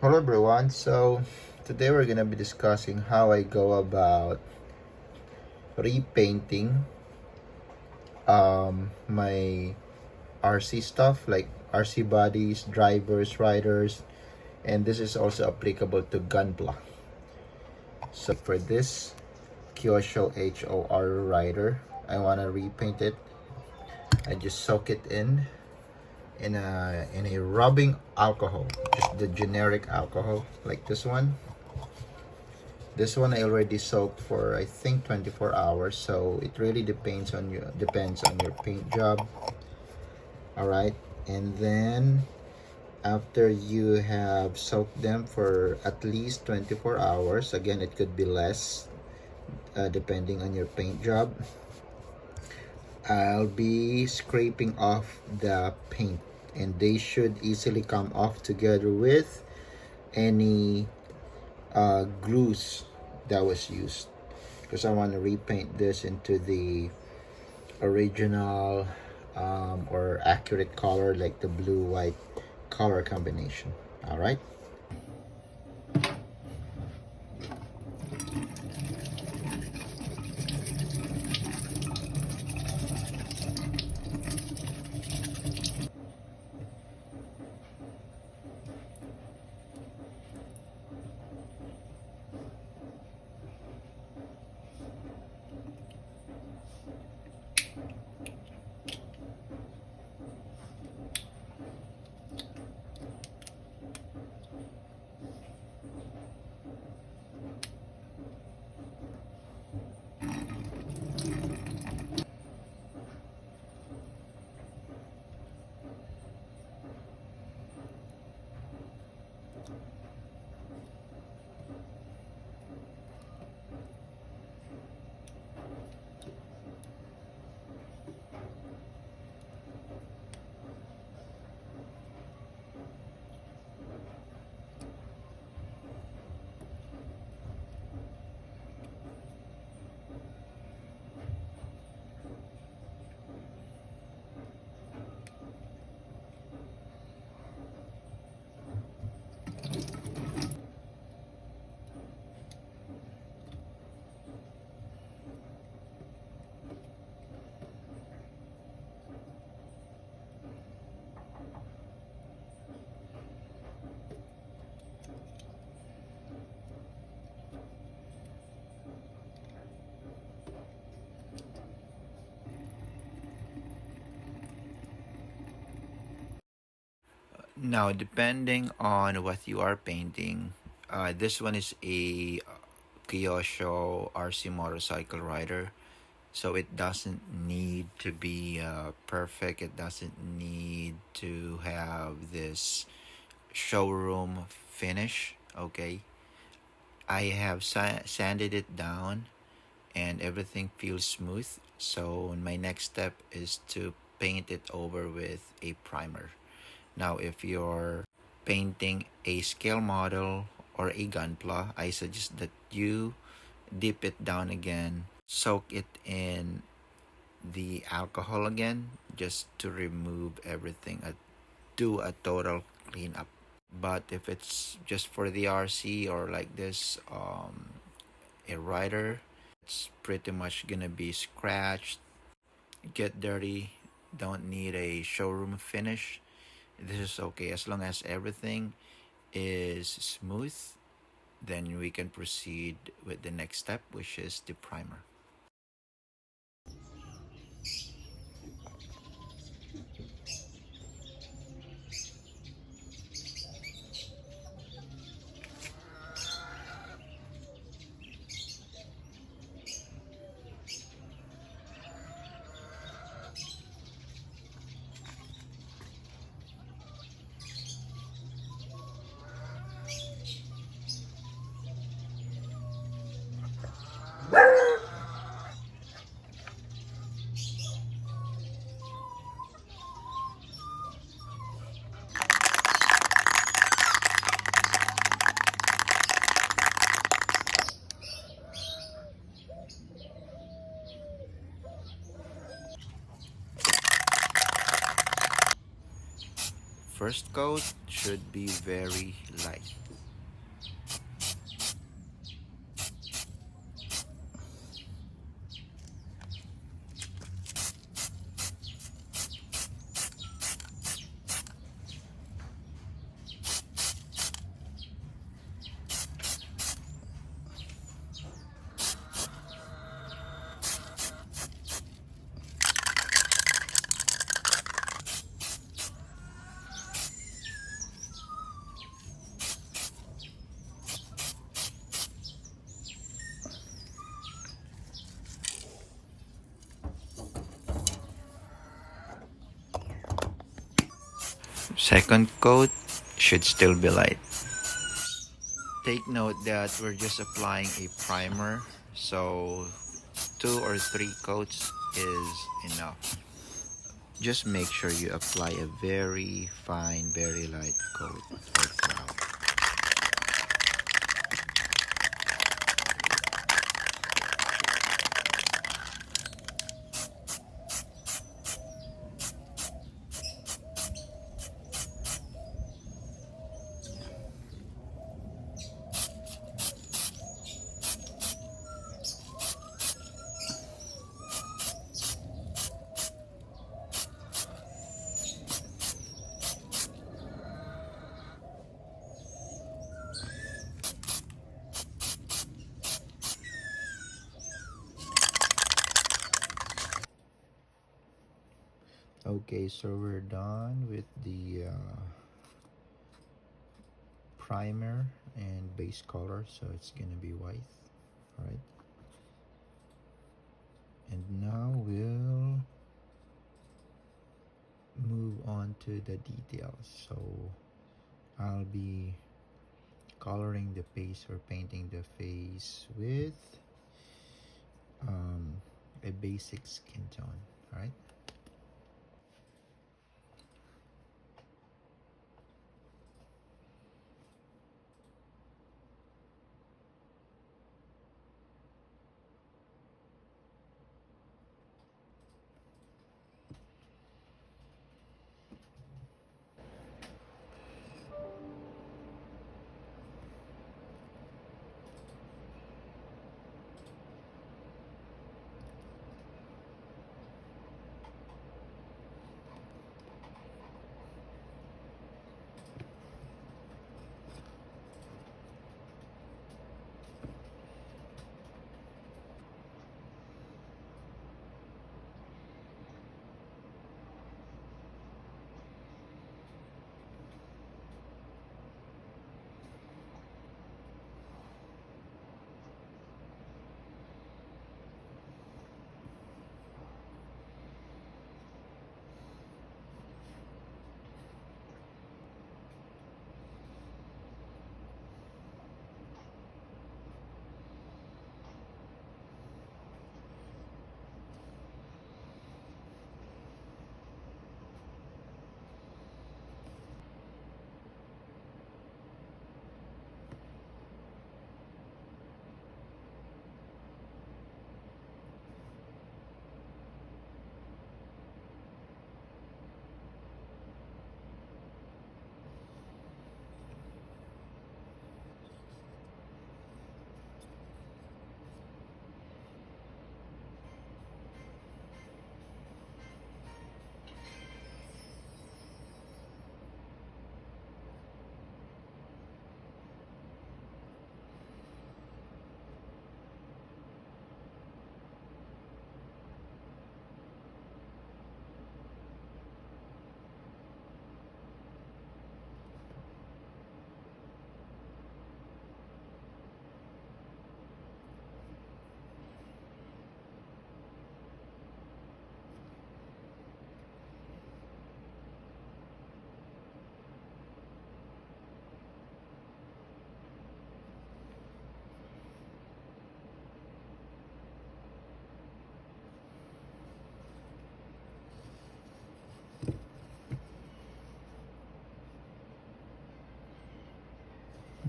Hello everyone. So today we're gonna be discussing how I go about repainting my RC stuff like RC bodies, drivers, riders, and this is also applicable to Gunpla. So for this Kyosho HOR rider, I wanna repaint it. I just soak it in a rubbing alcohol, just the generic alcohol like this one. This one I already soaked for I think 24 hours, so it really depends on your paint job. All right, and then after you have soaked them for at least 24 hours, again it could be less depending on your paint job, I'll be scraping off the paint, and they should easily come off together with any glues that was used, because I want to repaint this into the original or accurate color, like the blue white color combination. All right. Now, depending on what you are painting, this one is a Kyosho RC motorcycle rider. So it doesn't need to be perfect. It doesn't need to have this showroom finish. Okay, I have sanded it down and everything feels smooth. So my next step is to paint it over with a primer. Now, if you're painting a scale model or a gunpla, I suggest that you dip it down again, soak it in the alcohol again, just to remove everything, do a total cleanup. But if it's just for the RC or like this, a rider, it's pretty much gonna be scratched, get dirty, don't need a showroom finish. This is okay as long as everything is smooth. Then we can proceed with the next step, which is the primer. First coat should be very light. Second coat should still be light. Take note that we're just applying a primer, so 2 or 3 coats is enough. Just make sure you apply a very fine, very light coat or cloud. Okay, so we're done with the primer and base color, so it's gonna be white. All right, and now we'll move on to the details. So I'll be coloring the face or painting the face with um, a basic skin tone. All right.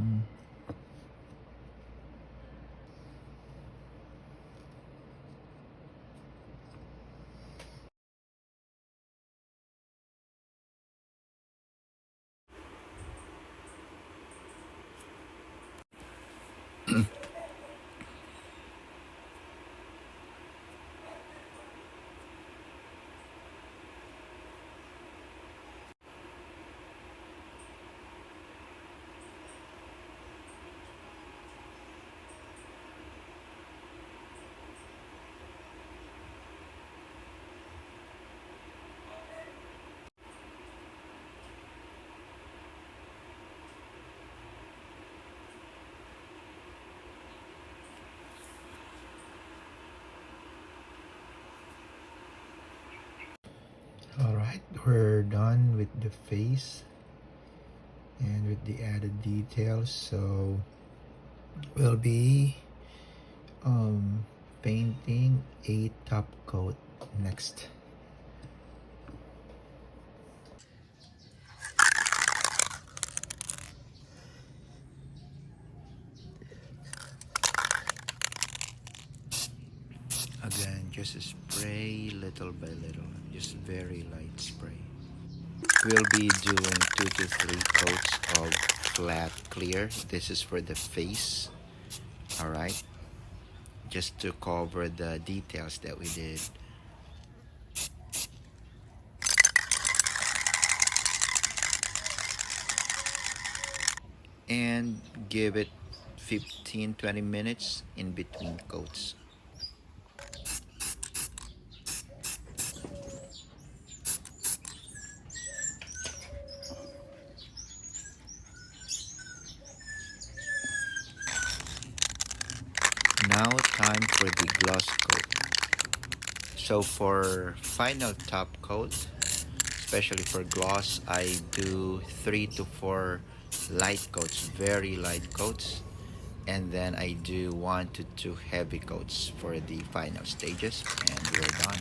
Mm. All right, we're done with the face. and with the added details. So we'll be um, painting a top coat next. Again, just spray little by little, just very light spray. We'll be doing 2 to 3 coats of flat clear. This is for the face, all right? Just to cover the details that we did. And give it 15-20 minutes in between coats. Now time for the gloss coat. So for final top coat, especially for gloss, I do 3 to 4 light coats, very light coats, and then I do 1 to 2 heavy coats for the final stages, and we're done.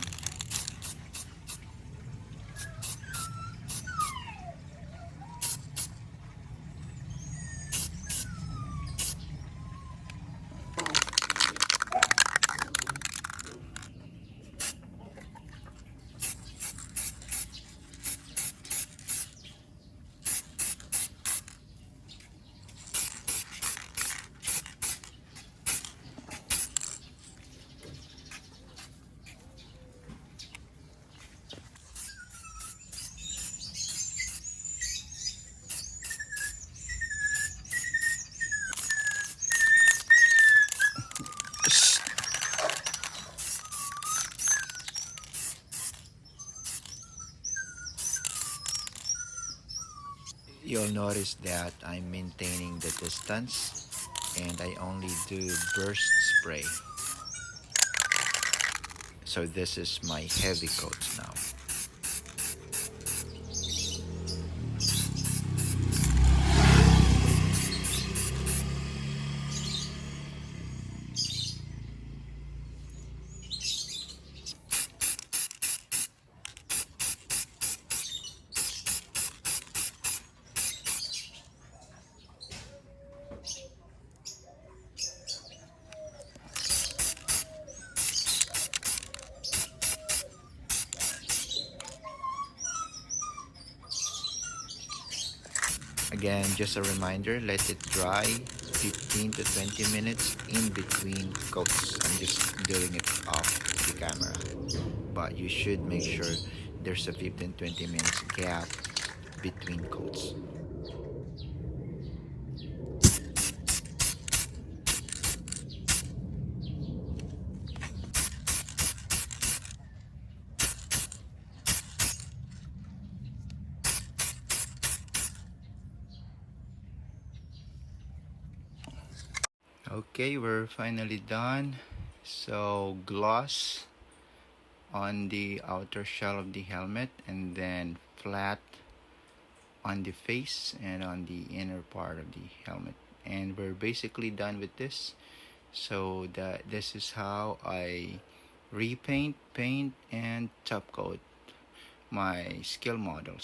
You'll notice that I'm maintaining the distance and I only do burst spray. So this is my heavy coats now. Again, just a reminder, let it dry 15 to 20 minutes in between coats. I'm just doing it off the camera. But you should make sure there's a 15-20 minutes gap between coats. Okay, we're finally done. So gloss on the outer shell of the helmet and then flat on the face and on the inner part of the helmet. And we're basically done with this. So this is how I repaint, paint, and top coat my skill models.